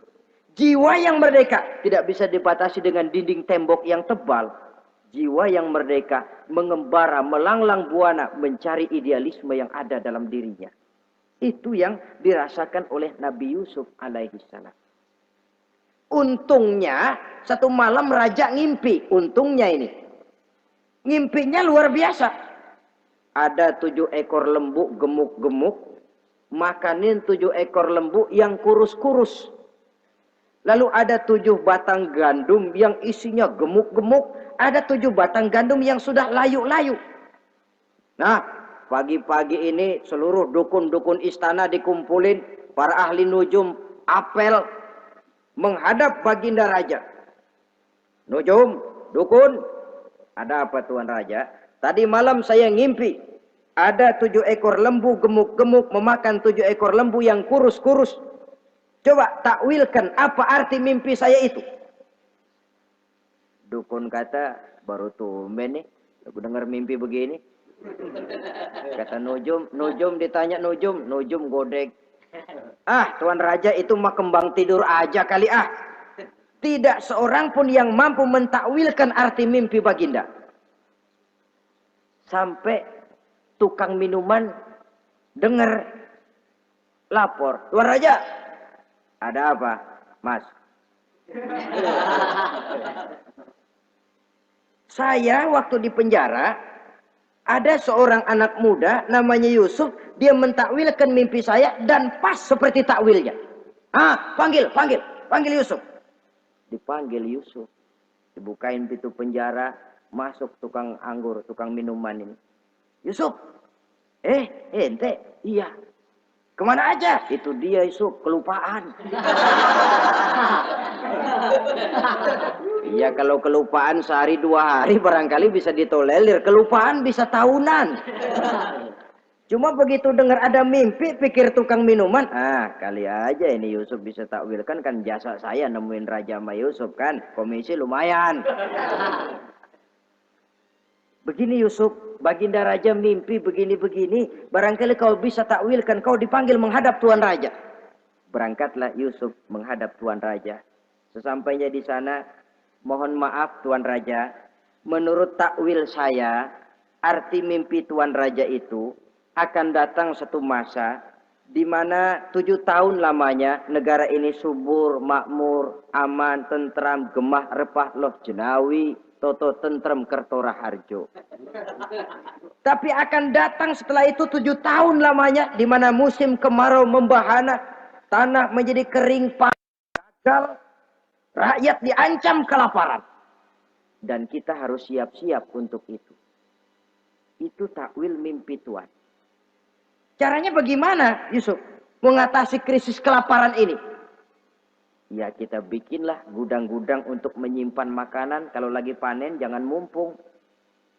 Jiwa yang merdeka tidak bisa dibatasi dengan dinding tembok yang tebal. Jiwa yang merdeka mengembara, melanglang buana, mencari idealisme yang ada dalam dirinya. Itu yang dirasakan oleh Nabi Yusuf alaihi salam. Untungnya satu malam raja ngimpi. Untungnya ini. Ngimpinya luar biasa. Ada 7 ekor lembu gemuk-gemuk. Makanin 7 ekor lembu yang kurus-kurus. Lalu ada 7 batang gandum yang isinya gemuk-gemuk. Ada 7 batang gandum yang sudah layu-layu. Nah, pagi-pagi ini seluruh dukun-dukun istana dikumpulin. Para ahli nujum apel menghadap baginda raja. Nujum, dukun, ada apa Tuan Raja? Tadi malam saya ngimpi. Ada 7 ekor lembu gemuk-gemuk memakan 7 ekor lembu yang kurus-kurus. Coba takwilkan apa arti mimpi saya itu. Dukun kata, baru tumben nih, aku dengar mimpi begini. Kata Nujum ditanya Nujum godek. Ah, Tuan Raja itu mah kembang tidur aja kali ah. Tidak seorang pun yang mampu mentakwilkan arti mimpi baginda. Sampai tukang minuman dengar lapor. Tuan Raja, ada apa, Mas? Saya waktu di penjara, ada seorang anak muda namanya Yusuf, dia mentakwilkan mimpi saya dan pas seperti takwilnya. Ah, panggil Yusuf. Dipanggil Yusuf. Dibukain pintu penjara, masuk tukang anggur, tukang minuman ini. Yusuf, ente, iya. Kemana aja? Itu dia Yusuf, kelupaan. Iya, kalau kelupaan sehari 2 hari barangkali bisa ditolerir. Kelupaan bisa tahunan. Cuma begitu dengar ada mimpi, pikir tukang minuman. Ah, kali aja ini Yusuf bisa takwilkan, kan jasa saya nemuin Raja sama Yusuf kan. Komisi lumayan. Begini Yusuf, baginda raja mimpi begini-begini. Barangkali kau bisa takwilkan, kau dipanggil menghadap Tuan Raja. Berangkatlah Yusuf menghadap Tuan Raja. Sesampainya di sana, mohon maaf Tuan Raja. Menurut takwil saya, arti mimpi Tuan Raja itu akan datang satu masa di mana 7 tahun lamanya negara ini subur, makmur, aman, tentram, gemah, repah, loh jenawi, toto tentrem kertora harjo. Tapi akan datang setelah itu 7 tahun lamanya di mana musim kemarau membahana, tanah menjadi kering, gagal, rakyat diancam kelaparan. Dan kita harus siap-siap untuk itu. Itu takwil mimpi Tuhan. Caranya bagaimana Yusuf mengatasi krisis kelaparan ini? Ya kita bikinlah gudang-gudang untuk menyimpan makanan. Kalau lagi panen jangan mumpung.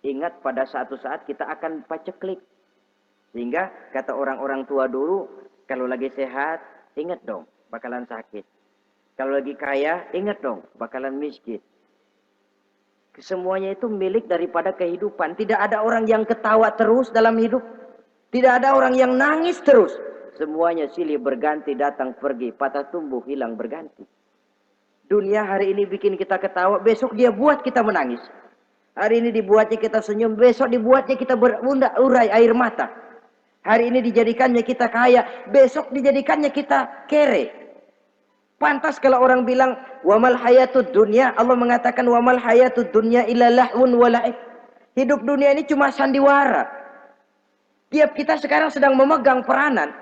Ingat pada suatu saat kita akan paceklik. Sehingga kata orang-orang tua dulu, kalau lagi sehat, ingat dong bakalan sakit. Kalau lagi kaya, ingat dong bakalan miskin. Semuanya itu milik daripada kehidupan. Tidak ada orang yang ketawa terus dalam hidup. Tidak ada orang yang nangis terus. Semuanya silih berganti, datang pergi, patah tumbuh, hilang berganti. Dunia hari ini bikin kita ketawa, besok dia buat kita menangis. Hari ini dibuatnya kita senyum, besok dibuatnya kita berurai air mata. Hari ini dijadikannya kita kaya, besok dijadikannya kita kere. Pantas kalau orang bilang, wamal hayatud dunya, Allah mengatakan wamal hayatud dunya illa lahun wa la'ib. Hidup dunia ini cuma sandiwara. Tiap kita sekarang sedang memegang peranan.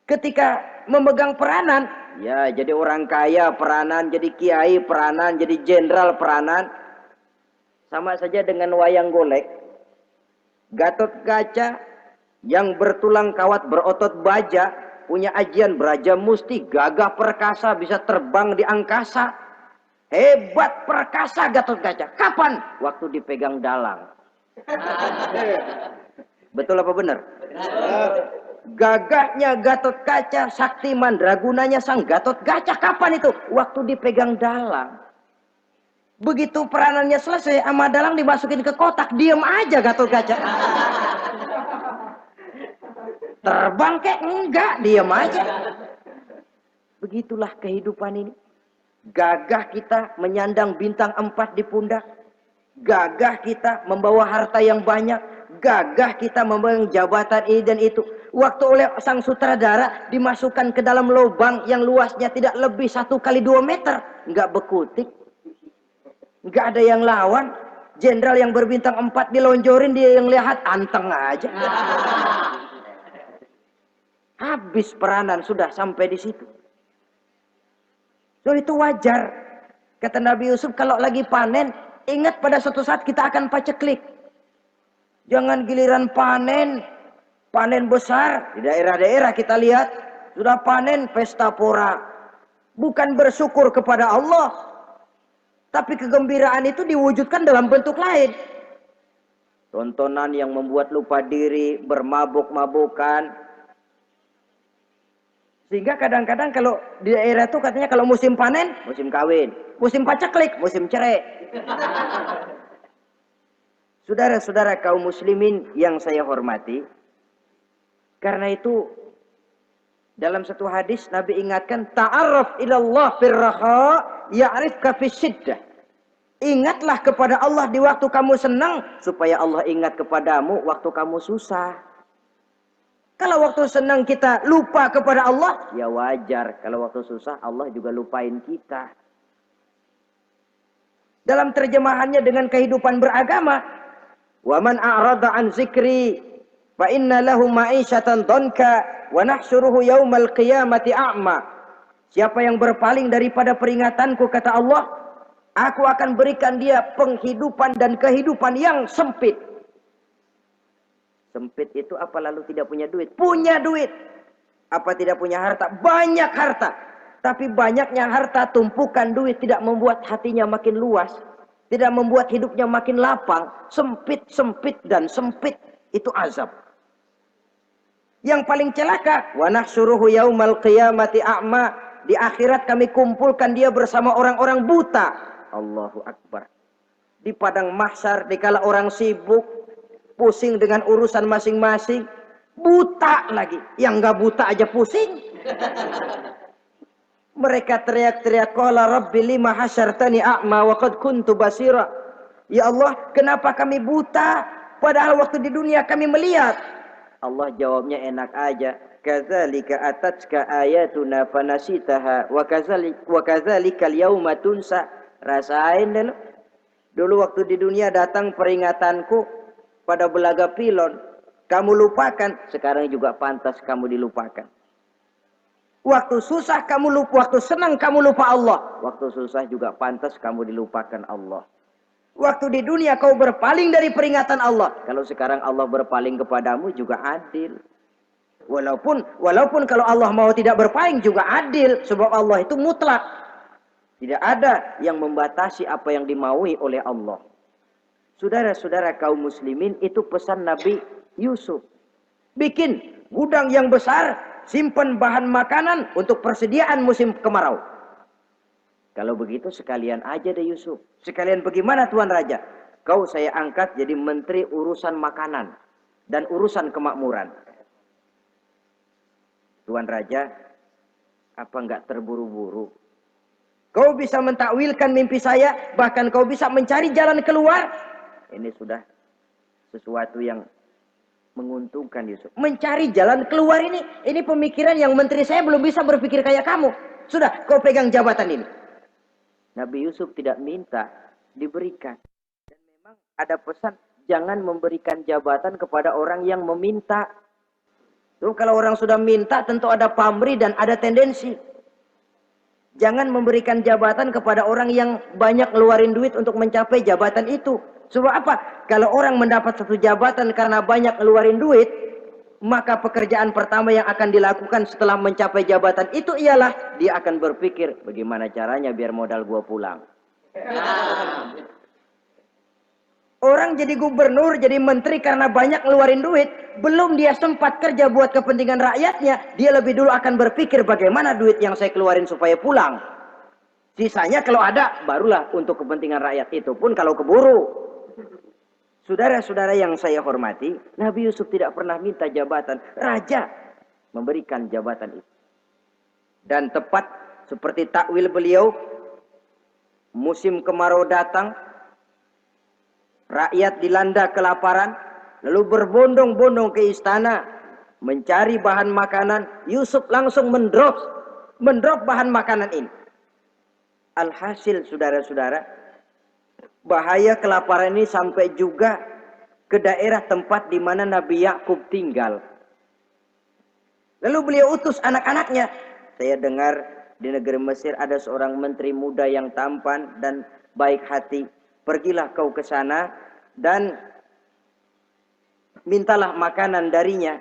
Ketika memegang peranan, ya jadi orang kaya peranan, jadi kiai peranan, jadi jenderal peranan. Sama saja dengan wayang golek. Gatot Kaca yang bertulang kawat berotot baja, punya ajian beraja musti, gagah perkasa, bisa terbang di angkasa. Hebat, perkasa Gatot Kaca. Kapan? Waktu dipegang dalang. Betul apa benar? Gagahnya Gatot Kaca, sakti mandragunanya sang Gatot Kaca. Kapan itu? Waktu dipegang dalang. Begitu peranannya selesai, sama dalang dimasukin ke kotak, diem aja Gatot Kaca. Terbang kek? Enggak, diem aja. Begitulah kehidupan ini. Gagah kita menyandang bintang 4 di pundak. Gagah kita membawa harta yang banyak. Gagah kita membawa jabatan ini dan itu. Waktu oleh sang sutradara dimasukkan ke dalam lubang yang luasnya tidak lebih 1 kali 2 meter. Enggak bekutik. Enggak ada yang lawan. Jenderal yang berbintang 4 dilonjorin, dia yang lihat anteng aja. Habis peranan sudah sampai di situ. So itu wajar. Kata Nabi Yusuf, kalau lagi panen, ingat pada suatu saat kita akan paceklik. Jangan giliran panen, panen besar. Di daerah-daerah kita lihat, sudah panen pesta pora. Bukan bersyukur kepada Allah. Tapi kegembiraan itu diwujudkan dalam bentuk lain. Tontonan yang membuat lupa diri, bermabuk-mabukan. Sehingga kadang-kadang kalau di daerah itu katanya kalau musim panen, musim kawin. Musim paceklik, musim cerai. Saudara-saudara kaum muslimin yang saya hormati. Karena itu dalam satu hadis Nabi ingatkan, ta'arraf ilallah firraha ya'rifka fisyiddah. Ingatlah kepada Allah di waktu kamu senang, supaya Allah ingat kepadamu waktu kamu susah. Kalau waktu senang kita lupa kepada Allah, ya wajar. Kalau waktu susah Allah juga lupain kita. Dalam terjemahannya dengan kehidupan beragama, wa man a'rada an zikri fa inna lahu ma'isyatan dhanka wa nahsyuruhu yaumal qiyamati a'ma. Siapa yang berpaling daripada peringatanku, kata Allah, aku akan berikan dia penghidupan dan kehidupan yang sempit. Sempit itu apa lalu tidak punya duit? Punya duit. Apa tidak punya harta? Banyak harta. Tapi banyaknya harta, tumpukan duit tidak membuat hatinya makin luas. Tidak membuat hidupnya makin lapang. Sempit, sempit, dan sempit. Itu azab. Yang paling celaka, wa nahsyuruhu yaumal qiyamati a'ma. Di akhirat kami kumpulkan dia bersama orang-orang buta. Allahu Akbar. Di padang mahsyar, dikala orang sibuk, pusing dengan urusan masing-masing, buta lagi. Yang enggak buta aja pusing. Mereka teriak-teriak, qala rabbi lima hasyartani a'ma wa qad kuntu basira. Ya Allah, kenapa kami buta padahal waktu di dunia kami melihat? Allah jawabnya enak aja. Kadzalika atatka ayatuna fanasitaha wa kadzalikal yauma tunsa. Rasain dulu. Dulu waktu di dunia datang peringatanku pada belaga pilon, kamu lupakan, sekarang juga pantas kamu dilupakan. Waktu susah kamu lupa, waktu senang kamu lupa Allah. Waktu susah juga pantas kamu dilupakan Allah. Waktu di dunia kau berpaling dari peringatan Allah. Kalau sekarang Allah berpaling kepadamu juga adil. Walaupun kalau Allah mau tidak berpaling juga adil. Sebab Allah itu mutlak. Tidak ada yang membatasi apa yang dimaui oleh Allah. Saudara-saudara kaum muslimin, itu pesan Nabi Yusuf. Bikin gudang yang besar, simpan bahan makanan untuk persediaan musim kemarau. Kalau begitu sekalian aja deh Yusuf. Sekalian bagaimana Tuan Raja? Kau saya angkat jadi menteri urusan makanan dan urusan kemakmuran. Tuan Raja, apa enggak terburu-buru? Kau bisa mentakwilkan mimpi saya, bahkan kau bisa mencari jalan keluar. Ini sudah sesuatu yang menguntungkan Yusuf. Mencari jalan keluar ini pemikiran yang menteri saya belum bisa berpikir kayak kamu. Sudah, kau pegang jabatan ini. Nabi Yusuf tidak minta, diberikan. Dan memang ada pesan, jangan memberikan jabatan kepada orang yang meminta. Tuh, kalau orang sudah minta tentu ada pamrih dan ada tendensi. Jangan memberikan jabatan kepada orang yang banyak ngeluarin duit untuk mencapai jabatan itu. Sebab apa? Kalau orang mendapat satu jabatan karena banyak ngeluarin duit, maka pekerjaan pertama yang akan dilakukan setelah mencapai jabatan itu ialah dia akan berpikir, bagaimana caranya biar modal gua pulang. Orang jadi gubernur, jadi menteri karena banyak ngeluarin duit, belum dia sempat kerja buat kepentingan rakyatnya, dia lebih dulu akan berpikir bagaimana duit yang saya keluarin supaya pulang. Sisanya kalau ada, barulah untuk kepentingan rakyat, itu pun kalau keburu. Saudara-saudara yang saya hormati, Nabi Yusuf tidak pernah minta jabatan. Raja memberikan jabatan itu. Dan tepat seperti takwil beliau, musim kemarau datang, rakyat dilanda kelaparan, lalu berbondong-bondong ke istana mencari bahan makanan. Yusuf langsung mendrop bahan makanan ini. Alhasil saudara-saudara, bahaya kelaparan ini sampai juga ke daerah tempat di mana Nabi Yakub tinggal. Lalu beliau utus anak-anaknya. Saya dengar di negeri Mesir ada seorang menteri muda yang tampan dan baik hati. Pergilah kau ke sana dan mintalah makanan darinya.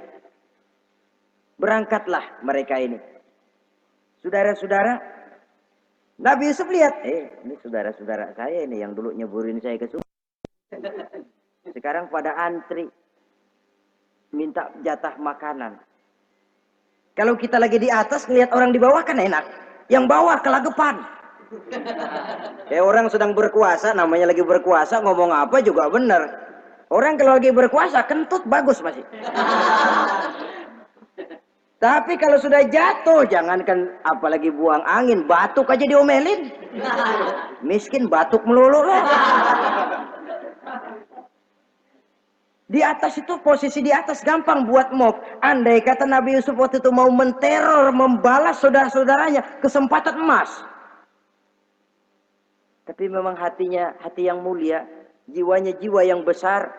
Berangkatlah mereka ini. Saudara-saudara, Nabi Yusuf lihat, ini saudara-saudara saya ini yang dulu nyeburin saya ke sungai. Sekarang pada antri minta jatah makanan. Kalau kita lagi di atas ngelihat orang di bawah kan enak. Yang bawah kelagepan. Kayak orang sedang berkuasa, namanya lagi berkuasa, ngomong apa juga benar. Orang kalau lagi berkuasa kentut bagus masih. Tapi kalau sudah jatuh, jangankan apalagi buang angin, batuk aja diomelin. Miskin batuk melulu lah. Di atas itu, posisi di atas gampang buat mob. Andai kata Nabi Yusuf waktu itu mau menteror, membalas saudara-saudaranya, kesempatan emas. Tapi memang hatinya hati yang mulia, jiwanya jiwa yang besar.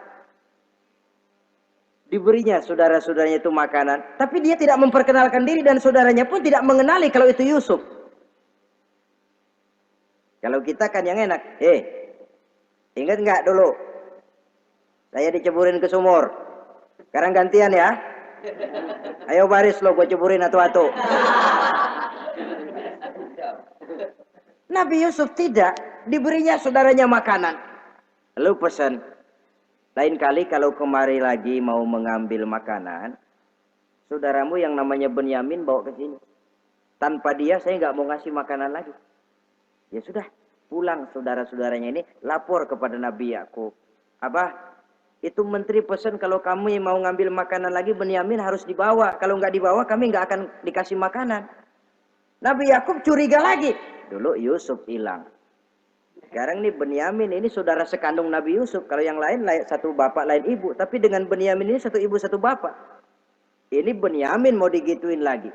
Diberinya saudara-saudaranya itu makanan, tapi dia tidak memperkenalkan diri dan saudaranya pun tidak mengenali kalau itu Yusuf. Kalau kita kan yang enak, ingat nggak dulu saya diceburin ke sumur, sekarang gantian ya, ayo baris lo, gue ceburin atu-atu. Nabi Yusuf tidak, diberinya saudaranya makanan, lalu pesan, lain kali kalau kemari lagi mau mengambil makanan, saudaramu yang namanya Benyamin bawa ke sini. Tanpa dia saya nggak mau ngasih makanan lagi. Ya sudah, pulang saudara-saudaranya ini lapor kepada Nabi Yakub. Abah, itu menteri pesan kalau kamu mau ngambil makanan lagi Benyamin harus dibawa. Kalau nggak dibawa kami nggak akan dikasih makanan. Nabi Yakub curiga lagi. Dulu Yusuf hilang. Sekarang nih Benyamin ini saudara sekandung Nabi Yusuf. Kalau yang lain satu bapak lain ibu. Tapi dengan Benyamin ini satu ibu satu bapak. Ini Benyamin mau digituin lagi.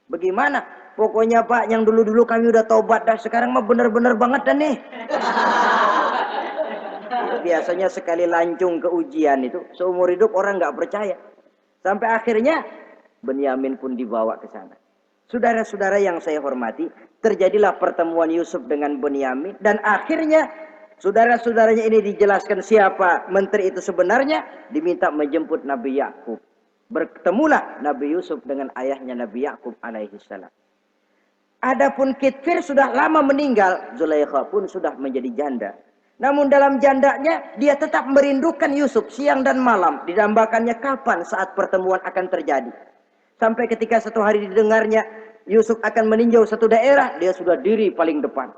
Bagaimana? Pokoknya Pak, yang dulu-dulu kami udah tobat dah. Sekarang mah bener-bener banget dah nih. Biasanya sekali lancung ke ujian itu, seumur hidup orang nggak percaya. Sampai akhirnya Benyamin pun dibawa ke sana. Saudara-saudara yang saya hormati, terjadilah pertemuan Yusuf dengan Benyamin. Dan akhirnya saudara-saudaranya ini dijelaskan siapa menteri itu sebenarnya, diminta menjemput Nabi Yakub. Bertemulah Nabi Yusuf dengan ayahnya Nabi Yakub alaihissalam. Adapun Kitfir sudah lama meninggal, Zulaikha pun sudah menjadi janda. Namun dalam jandanya dia tetap merindukan Yusuf siang dan malam. Didambakannya kapan saat pertemuan akan terjadi. Sampai ketika satu hari didengarnya Yusuf akan meninjau satu daerah, dia sudah diri paling depan.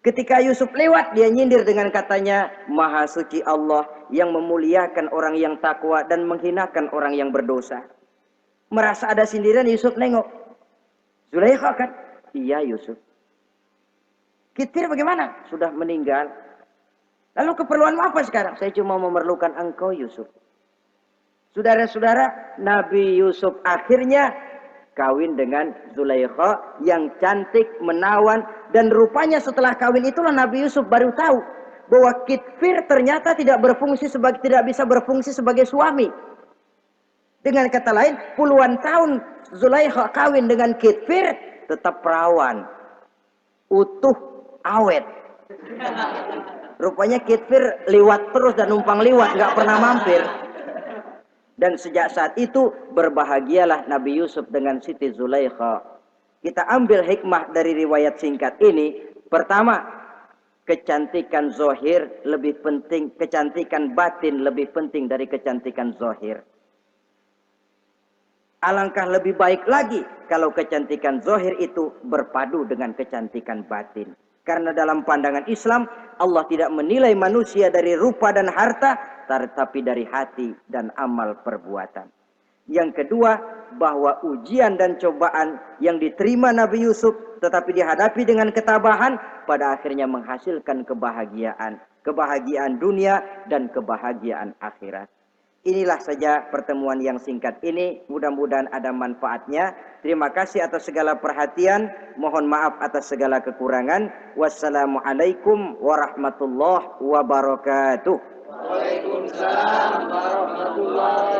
Ketika Yusuf lewat, dia nyindir dengan katanya, Maha suci Allah yang memuliakan orang yang takwa dan menghinakan orang yang berdosa. Merasa ada sindiran, Yusuf nengok. Zulaikha kan? Iya Yusuf. Kitfir bagaimana? Sudah meninggal. Lalu keperluanmu apa sekarang? Saya cuma memerlukan engkau Yusuf. Saudara-saudara, Nabi Yusuf akhirnya kawin dengan Zulaikha yang cantik, menawan. Dan rupanya setelah kawin itulah Nabi Yusuf baru tahu bahwa Kitfir ternyata tidak bisa berfungsi sebagai suami. Dengan kata lain, puluhan tahun Zulaikha kawin dengan Kitfir tetap perawan. Utuh. Awet. Rupanya Kitfir liwat terus dan numpang liwat, nggak pernah mampir. Dan sejak saat itu berbahagialah Nabi Yusuf dengan Siti Zulaikha. Kita ambil hikmah dari riwayat singkat ini. Pertama, kecantikan zohir lebih penting, kecantikan batin lebih penting dari kecantikan zohir. Alangkah lebih baik lagi kalau kecantikan zohir itu berpadu dengan kecantikan batin. Karena dalam pandangan Islam, Allah tidak menilai manusia dari rupa dan harta, tetapi dari hati dan amal perbuatan. Yang kedua, bahwa ujian dan cobaan yang diterima Nabi Yusuf tetapi dihadapi dengan ketabahan, pada akhirnya menghasilkan kebahagiaan. Kebahagiaan dunia dan kebahagiaan akhirat. Inilah saja pertemuan yang singkat ini. Mudah-mudahan ada manfaatnya. Terima kasih atas segala perhatian. Mohon maaf atas segala kekurangan. Wassalamualaikum warahmatullahi wabarakatuh. Waalaikumsalam warahmatullahi